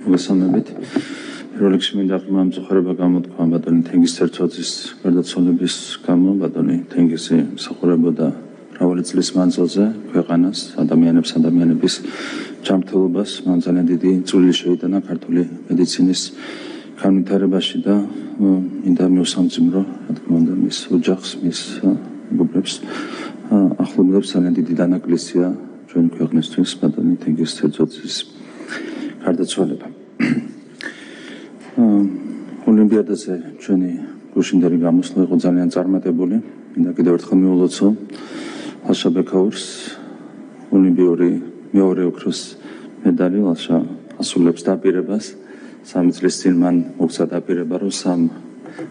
მოგესალმებით. პირველ რიგში მინდა მომწოხრება გამოთქვა ბატონი თენგიზ ცერცოძის გარდაცვალების გამო. ბატონი თენგიზი მსახურებოდა მრავალი წლის მანძილზე ქვეყანას, ადამიანების ჯანმრთელობას. მან ძალიან დიდი წვლილი შეიტანა ქართული მედიცინის განვითარებაში და მინდა მივსამძიმრო, რა თქმა უნდა, მის ოჯახს, მის მეგობრებს, ახლობლებს ძალიან დიდი დანაკლისია ჩვენი ქვეყნისთვის ბატონი თენგიზ ცერცოძის გარდაცვალება. ოლიმპიადაზე ჩვენი გუშინდელი გამოსვლა იყო ძალიან წარმატებული. მინდა კიდევ ერთხელ მივულოცო ლაშა ბექაურს ოლიმპიური მეორე ოქროს მედალი. ლაშა ასრულებს დაპირებას. 3 წლის წინ მან მოგცა დაპირება, რომ 3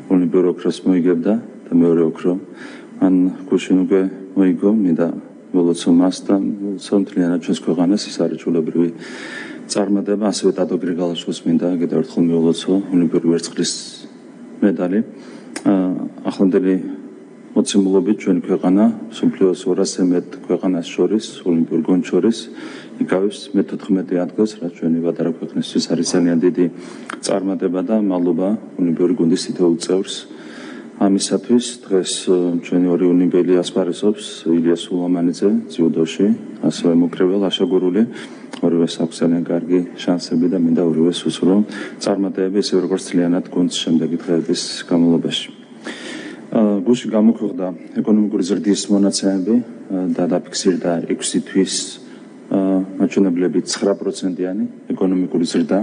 ოლიმპიურ ოქროს მოიგებდა და მეორე ოქრო მან გუშინ უკვე მოიგო. მინდა მივულოცო მას და მივულოცო მთლიანად ჩვენს ქვეყანას. ეს არის ჩვეულებრივი წარმატება. ასევე დადო გრიგალაშვილს მინდა კიდევ ერთხელ მივულოცო ოლიმპიური ვერცხლის მედალი. ახლანდელი მოცემულობით ჩვენი ქვეყანა მსოფლიოს 200-ზე მეტ ქვეყანას შორის, ოლიმპიურ გუნდს შორის იკავებს მე-14 ადგილს, რაც ჩვენი პატარა ქვეყნისთვის არის ძალიან დიდი წარმატება და მადლობა ოლიმპიური გუნდის თითოეულ წევრს. ამისათვის დღეს ჩვენი ორი ოლიმპიელი ასპარეზობს, ილია სულამანიძე ძიუდოში, ასევე მოკრებელ ლაშა გურული. ორივეს აქვს ძალიან კარგი შანსები და მინდა ორივეს უსურვო წარმატებები, ისე როგორც მთლიანად გუნდს შემდეგი დღეების განმავლობაში. გუშინ გამოქვეყნდა ეკონომიკური ზრდის მონაცემები და დაფიქსირდა 6 თვის მაჩვენებლებით 9%-იანი ეკონომიკური ზრდა,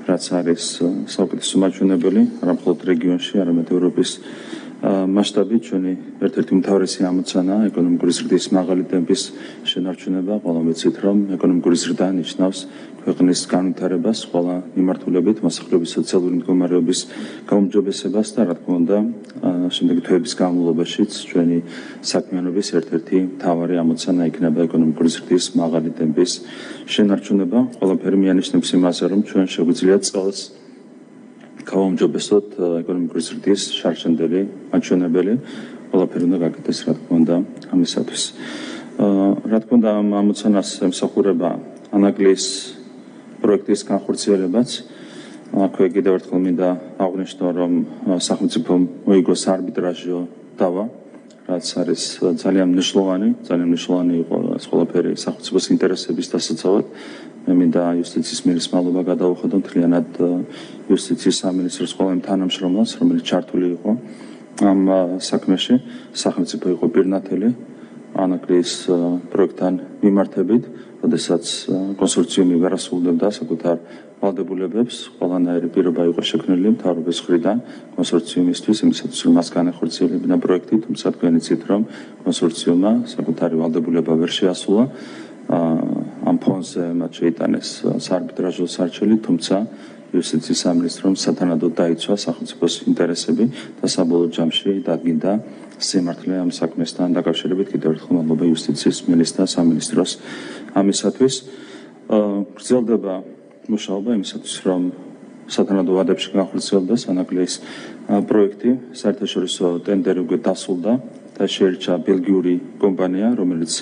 რაც არის საუკეთესო მაჩვენებელი არა მხოლოდ რეგიონში, არამედ ევროპის მასშტაბით. ჩვენი ერთ-ერთი უმთავრესი ამოცანა ეკონომიკური ზრდის მაღალი ტემპის შენარჩუნება. ყველამ ვიცით, რომ ეკონომიკური ზრდა ნიშნავს ქვეყნის განვითარებას ყველა მიმართულებით, მოსახლეობის სოციალური მდგომარეობის გაუმჯობესებას და რა თქმა უნდა, შემდეგი თვეების განმავლობაშიც ჩვენი საქმიანობის ერთ-ერთი მთავარი ამოცანა იქნება ეკონომიკური ზრდის მაღალი ტემპის შენარჩუნება. ყველაფერი მიანიშნებს იმაზე, რომ ჩვენ შეგვიძლია წელს გავაუმჯობესოთ ეკონომიკური ზრდის შარშანდელი მაჩვენებელი. ყველაფერი უნდა გაკეთდეს, რა თქმა უნდა, ამისათვის. რა თქმა უნდა, ამ ამოცანას ემსახურება ანაგლის პროექტის განხორციელებაც. აქვე კიდევ ერთხელ მინდა აღვნიშნო, რომ სახელმწიფომ მოიგო საარბიტრაჟო დავა, რაც არის ძალიან მნიშვნელოვანი იყო ეს ყველაფერი სახელმწიფოს ინტერესების დასაცავად. მე მინდა იუსტიციის მინისტრს მადლობა გადავუხადო მთლიანად იუსტიციის სამინისტროს ყველა იმ თანამშრომლებს, რომელიც ჩართული იყო ამ საქმეში. სახელმწიფო იყო პირნათელი ანაგლის პროექტთან მიმართებით, როდესაც კონსორციუმი ვერ ასრულებდა საკუთარ ვალდებულებებს. ყველანაირი პირობა იყო შექმნილი მთავრობის მხრიდან კონსორციუმისთვის, იმისათვის რომ მას განეხორციელებინა პროექტი, თუმცა თქვენ იცით, რომ კონსორციუმმა საკუთარი ვალდებულება ვერ შეასრულა. ამ ფონზე მათ შეიტანეს საარბიტრაჟო სარჩელი, თუმცა იუსტიციის სამინისტრომ სათანადოდ დაიცვა სახელმწიფოს ინტერესები და საბოლოო ჯამში დადგინდა სიმართლე ამ საქმესთან დაკავშირებით. კიდევ ერთხელ მადლობა იუსტიციის მინისტრს, სამინისტროს ამისათვის. გრძელდება მუშაობა იმისათვის, რომ სათანადო ვადებში განხორციელდეს ანაგლის პროექტი. საერთაშორისო ტენდერი უკვე დასრულდა და შეირჩა ბელგიური კომპანია, რომელიც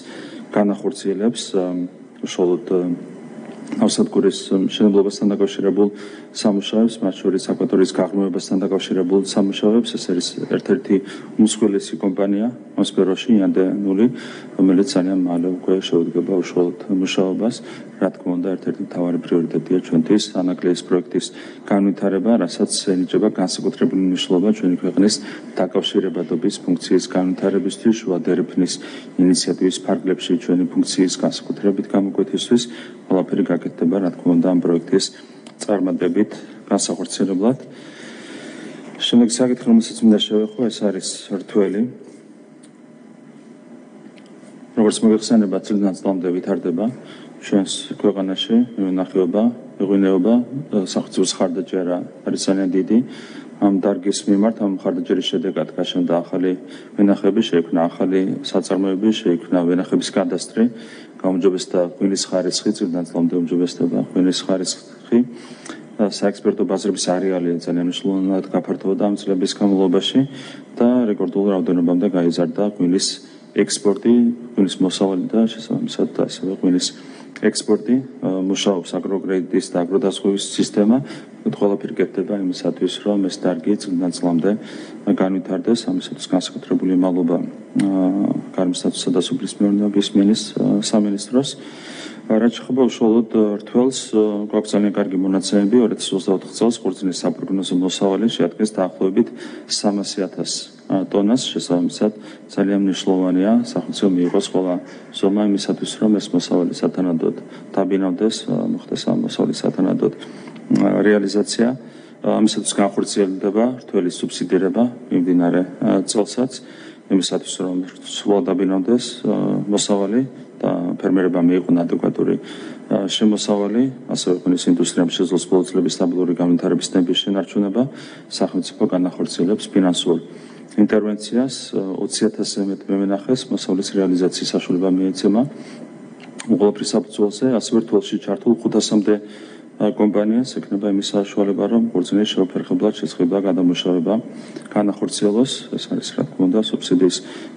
განახორციელებს უშუალოდ ავსადგურის მშენებლობასთან დაკავშირებულ სამუშაოებს, მათ შორის აკვატორიის გაღრმავებასთან დაკავშირებულ სამუშაოებს. ეს არის ერთ-ერთი უმსხვილესი კომპანია ამ სფეროში, იანდენული, რომელიც ძალიან მალე უკვე შეუდგება უშუალოდ მუშაობას. რა თქმა უნდა, ერთ-ერთი მთავარი პრიორიტეტია ჩვენთვის ანაგლის პროექტის განვითარება, რასაც ენიჭება განსაკუთრებული მნიშვნელობა ჩვენი ქვეყნის დაკავშირებადობის ფუნქციის განვითარებისთვის, შუა დერეფნის ინიციატივის ფარგლებში ჩვენი ფუნქციის განსაკუთრებით გამოკვეთისთვის. ყველაფერი გაკეთდება, რა თქმა უნდა, ამ პროექტის წარმატებით განსახორციელებლად. შემდეგ საკითხი, რომელსაც მინდა შევეხო, ეს არის რთველი. როგორც მოგეხსენება, წლიდან წლამდე ვითარდება ჩვენს ქვეყანაში მეღვინეობა, სახელმწიფოს ხარდაჭერა არის ძალიან დიდი. ამ დარგის მიმართ, ამ ხარდაჭერის შედეგად გაშენდა ახალი ვენახები, შეიქმნა ახალი საწარმოები, შეიქმნა ვენახების კადასტრი, გაუმჯობესდა ღვინის ხარისხი, წლიდან წლამდე უმჯობესდება ღვინის ხარისხი. საექსპერტო ბაზრების არეალი ძალიან მნიშვნელოვნად გაფართოვდა ამ წლების განმავლობაში და რეკორდულ რაოდენობამდე გაიზარდა ღვინის ექსპორტი, ღვინის მოსავალი და შესაბამისად ასევე ღვინის ექსპორტი, მუშაობს აგროკრედიტის და აგროდასხმების სისტემა, ყველაფერი კეთდება იმისათვის, რომ ეს დარგი წლიდან წლამდე განვითარდეს, ამისათვის განსაკუთრებული მადლობა გარემოს სტატუსისა და სოფლის მეურნეობის სამინისტროს. რაც შეეხება უშუალოდ რთველს, გვაქვს ძალიან კარგი მონაცემები, 2024 წელს ხორცილის საპროგნოზო მოსავალი შეადგენს დაახლოებით 300,000 ტონას, შესაბამისად ძალიან მნიშვნელოვანია სახელმწიფო მიიღოს ყველა ზომა იმისათვის, რომ ეს მოსავალი სათანადოდ დაბინავდეს, მოხდეს ამ მოსავლის სათანადოდ რეალიზაცია, ამისათვის განხორციელდება რთველის სუბსიდირება მიმდინარე წელსაც, იმისათვის, რომ სულ დაბინავდეს მოსავალი და ფერმერებმა მიიღონ ადეკვატური შემოსავალი, ასევე ღვინის ინდუსტრიამ შეძლოს ბოლო წლების სტაბილური განვითარების ტემპის შენარჩუნება, სახელმწიფო განახორციელებს ფინანსურ ინტერვენციას 20,000-ზე მეტ მემენახეს მოსავლის რეალიზაციის საშუალება მიეცემა უღალაფრის საფუძველზე, ასევე რთველში ჩართულ 500-მდე კომპანიას ექნება იმის საშუალება, რომ ქორწილის შეუფერხებლად შეწყება გადამუშავება განახორციელოს, ეს არის რა თქმა უნდა სუბსიდიის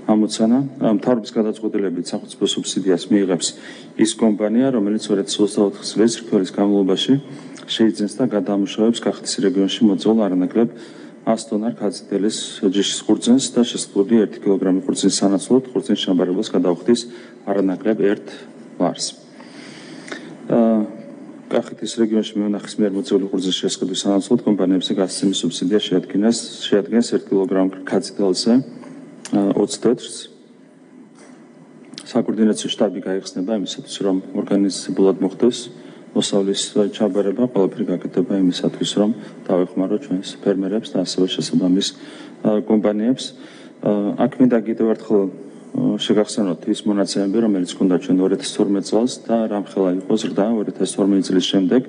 ამოცანა. მთავრობის გადაწყვეტილებით სახელმწიფო სუბსიდიას მიიღებს ის კომპანია, რომელიც 2024 წლის რთველის განმავლობაში შეიძენს და გადაამუშავებს კახეთის რეგიონში მოძრაულ არანაკლებ 100 ტონა რქაწითელის ჯიშის ხურძენს და შესყიდული 1 კილოგრამი ხურძენის სანაცვლოდ ხურძენის ჩამბარებას გადაუხდის არანაკლებ 1 ლარს. კახეთის რეგიონში მეუნახის მიერ მოწეული ხურძის შესყიდვის სანაცვლოდ კომპანიებზე გასცემის სუბსიდია შეადგენს 1 კილოგრამ რქაწითელზე 20 თეთრს. საკოორდინაციო შტაბი გაიხსნება იმისათვის, რომ ორგანიზებულად მოხდეს მოსავლის ჩაბარება, ყველაფერი გაკეთდება იმისათვის, რომ დავეხმაროთ ჩვენს ფერმერებს და ასევე შესაბამის კომპანიებს. აქ მინდა კიდევ ერთხელ შეგახსენოთ ის მონაცემები, რომელიც ჰქონდა ჩვენ 2012 წელს და რამხელა იყო ზრდა 2012 წლის შემდეგ.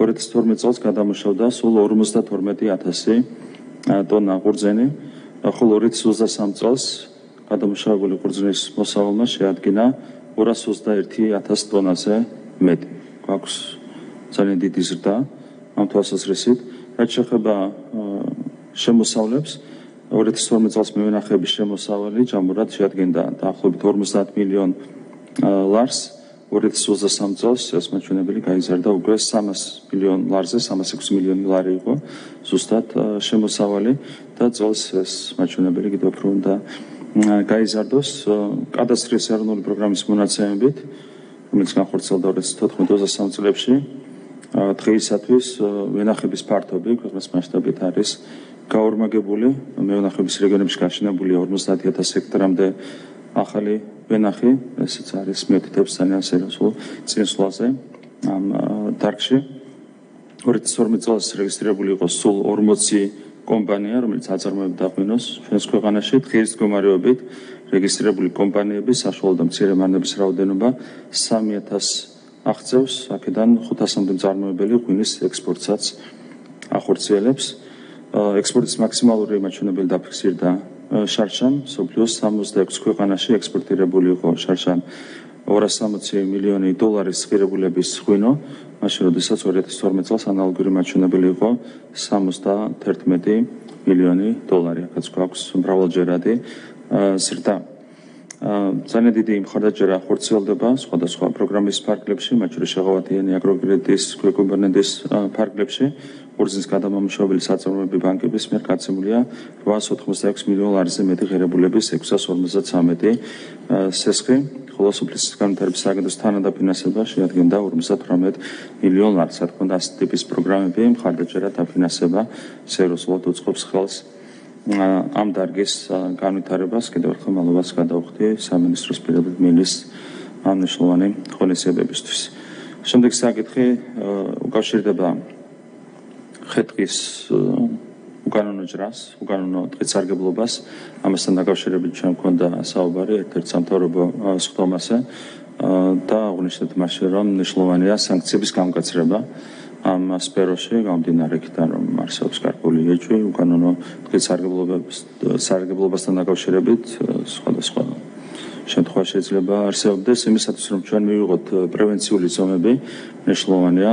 2012 წელს გადამუშავდა სულ 52,000 ტონა ხურძენი, ხოლო 2023 წელს გადამუშავებული ხურძნის მოსავალმა შეადგინა 221,000 ტონაზე მეტი. გვაქვს ძალიან დიდი ზრდა ამ თვალსაზრისით. რაც შეეხება შემოსავლებს, 2012 წელს მევენახეების შემოსავალი ჯამურად შეადგენდა დაახლოებით 50 მილიონ ლარს, 2023 წელს ეს მაჩვენებელი გაიზარდა უკვე 300 მილიონ ლარზე, 306 მილიონი ლარი იყო ზუსტად შემოსავალი და წელს ეს მაჩვენებელი კიდევ უფრო უნდა გაიზარდოს. კადასტრის ეროვნული პროგრამის მონაცემებით, რომელიც განხორციელდა 2014-23 წლებში, დღეისათვის ვენახების ფართობი ქვეყნის მასშტაბით არის გაორმაგებული. მევენახების რეგიონებში გაშენებულია 50,000 ჰექტარამდე ახალი ვენახი, ესეც არის მიუთითებს ძალიან სერიოზულ წინსვლაზე ამ დარგში. 2012 წელს რეგისტრირებული იყო სულ 40 კომპანია, რომელიც აწარმოებდა ღვინოს ჩვენს ქვეყანაში. დღის მდგომარეობით რეგისტრირებული კომპანიების საშუალო და მცირე მარნების რაოდენობა 3,000 აღწევს, აქედან 500-მდე მწარმოებელი ღვინის ექსპორტსაც ახორციელებს. ექსპორტის მაქსიმალური მაჩვენებელი დაფიქსირდა შარშან, მსოფლიოს 66 ქვეყანაში ექსპორტირებული იყო შარშან 260 მილიონი დოლარის ღირებულების ღვინო, მაშინ როდესაც 2012 წელს ანალოგური მაჩვენებელი იყო 71 მილიონი დოლარი. აქაც გვაქვს მრავალჯერადი ზრდა. ძალიან დიდი მხარდაჭერა ხორციელდება სხვადასხვა პროგრამის ფარგლებში, მათ შორის შეღავათიანი აგროკრედიტის კომპონენტის ფარგლებში. ხურძნის გადამამუშავებელი საწარმოები ბანკების მიერ გაცემულია 886 მილიონ ლარზე მეტი ღირებულების 653 სესხი, ხოლო სოფლის განვითარების სააგენტოს თანადაფინანსება შეადგენდა 58 მილიონ ლარს. რა თქმა უნდა, ასეთი ტიპის პროგრამები მხარდაჭერა დაფინანსება სერიოზულად უწყობს ხელს ამ დარგის განვითარებას. კიდევ ერთხელ მადლობას გადავხდი სამინისტროს პირადად მილის ამ მნიშვნელოვანი ღონისძიებებისთვის. შემდეგი საკითხი უკავშირდება ხე-ტყის უკანონო ჯრას, უკანონო ტყის სარგებლობას. ამასთან დაკავშირებით ჩვენ გვქონდა საუბარი ერთ-ერთ სამთავრობო სხდომაზე და აღნიშნეთ მასში, რომ მნიშვნელოვანია სანქციების გამკაცრება ამ სფეროში, გამომდინარე იქიდან, რომ არსებობს გარკვეული ეჭვი უკანონო ტყის სარგებლობასთან დაკავშირებით, სხვადასხვა შემთხვევა შეიძლება არსებობდეს. იმისათვის, რომ ჩვენ მივიღოთ პრევენციული ზომები, მნიშვნელოვანია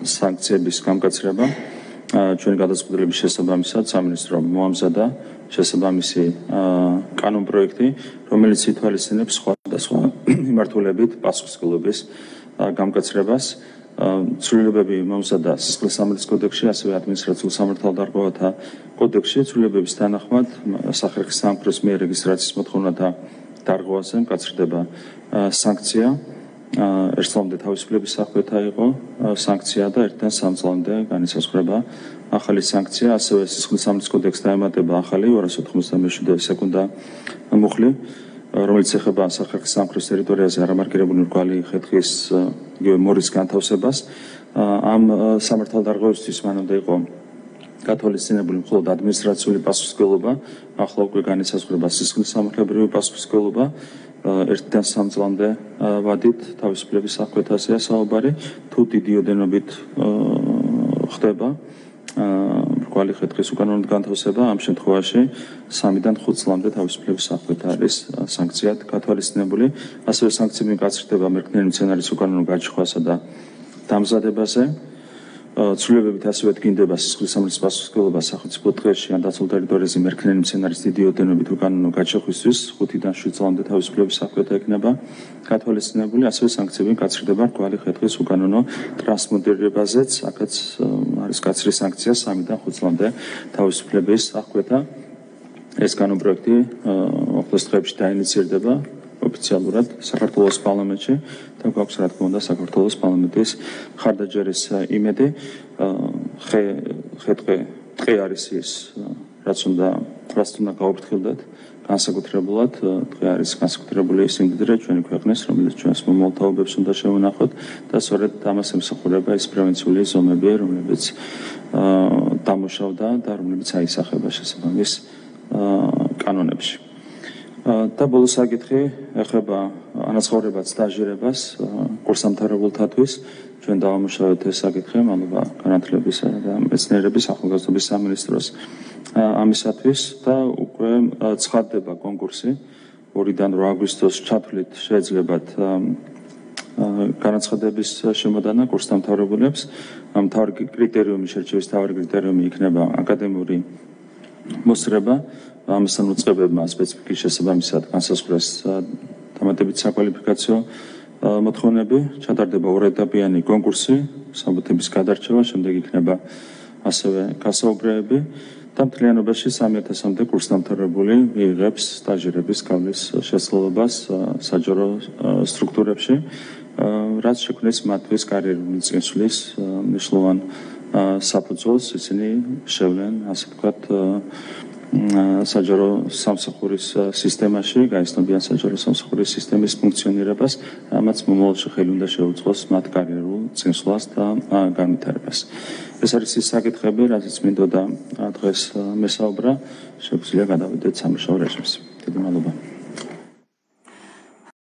სანქციების გამკაცრება. ჩვენი გადაწყვეტილების შესაბამისად სამინისტრომ მოამზადა შესაბამისი კანონპროექტი, რომელიც ითვალისწინებს სხვადასხვა მიმართულებით პასუხისმგებლობის გამკაცრებას. ცვლილებები მომზადდა სისხლის სამართლის კოდექსში, ასევე ადმინისტრაციულ სამართალდარღვევათა კოდექსში. ცვლილებების თანახმად სახერხის სამეფოს მიერ რეგისტრაციის მოთხოვნათა დარღვევაზე მკაცრდება სანქცია. ერთწლამდე თავისუფლების სახვეთა იყო სანქცია და 1-დან 3 წლამდე განისაზღვრება ახალი სანქცია. ასევე სისხლის სამართლის კოდექსს დაემატება ახალი 297 სეკუნდა მუხლი, რომელიც ეხება სახერხის სამეფოს ტერიტორიაზე არამარკირებული მრგვალი ხე-ტყის მორის განთავსებას. ამ სამართალდარღვევისთვის მანამდე იყო გათვალისწინებული მხოლოდ ადმინისტრაციული პასუხისმგებლობა, ახლა უკვე განისაზღვრება სისხლის სამართლებრივი პასუხისმგებლობა. 1-დან 3 წლამდე ვადით თავისუფლების სახვეთაზეა საუბარი. თუ დიდი ოდენობით ხდება მრგვალი ხე-ტყის უკანონოდ განთავსება, ამ შემთხვევაში 3-დან 5 წლამდე თავისუფლების სახვეთა არის სანქციად გათვალისწინებული. ასევე სანქციები მკაცრდება მერქნიანი მცენარის უკანონო გაჩხვასა და დამზადებაზე. ცვლილებებით ასევე დგინდება სისხლის სამართლის პასუხისმგებლობა სახელმწიფო ტყეში ან დაცულ ტერიტორიაზე მერქნიანი მცენარის დიდი ოდენობით უკანონო გაჩეხვისთვის 5-დან 7 წლამდე თავისუფლების სახვეთა იქნება გათვალისწინებული. ასევე სანქციები მკაცრდება მრგვალი ხე-ტყის უკანონო ტრანსპორტირებაზეც, აქაც არის კაცრი სანქცია 3-დან 5 წლამდე თავისუფლების სახვეთა. ეს კანონპროექტი ახლოს დღეებში დაინიცირდება ოფიციალურად საქართველოს პარლამენტში და გვაქვს რა თქმა უნდა საქართველოს პარლამენტის მხარდაჭერის იმედი. ტყე არის ის, რაც უნდა გავუფრთხილდეთ განსაკუთრებულად. ტყე არის განსაკუთრებული სიმდიდრე ჩვენი ქვეყნის, რომელიც ჩვენს მომავალ თაობებს უნდა შევანახოთ და სწორედ ამას ემსახურება ეს პრევენციული ზომები, რომლებიც დამუშავდა და რომლებიც აისახება შესაბამის კანონებში. და ბოლო საკითხი ეხება ანაცხოვრებად სტაჟირებას კურსდამთავრებულთათვის. ჩვენ დავამუშავეთ ეს საკითხი მამობა განათლებისა და მეცნიერების ახალგაზრდობის სამინისტროს ამისათვის და უკვე ცხადდება კონკურსი 2-დან 8 აგვისტოს ჩათვლით შეეძლებათ განაცხადების შემოდანა კურსდამთავრებულებს. მთავარი კრიტერიუმი, შერჩევის მთავარი კრიტერიუმი იქნება აკადემიური მოსწრება. ამასთან უწყებებმა სპეციფიკის შესაბამისად განსაზღვრეს დამატებით საკვალიფიკაციო მოთხოვნები. ჩატარდება 2-ეტაპიანი კონკურსი, საბუთების გადარჩევა, შემდეგ იქნება ასევე გასაუბრეები და მთლიანობაში 3000-მდე კურსდამთავრებული მიიღებს სტაჟირების გავლის შესაძლებლობას საჯარო სტრუქტურებში, რაც შექმნის მათთვის კარიერული წინსვლის მნიშვნელოვან საფუძველს. ისინი შევლენ, ასე ვთქვათ, საჯარო სამსახურის სისტემაში, გაიცნობიან საჯარო სამსახურის სისტემის ფუნქციონირებას, რამაც მომავალში ხელი უნდა შეუწყოს მათ კარიერულ წინსვლას და განვითარებას. ეს არის ის საკითხები, რაზეც მინდოდა დღეს მესაუბრა. შეგვიძლია გადავიდეთ სამუშაო რეჟიმს. დიდი მადლობა.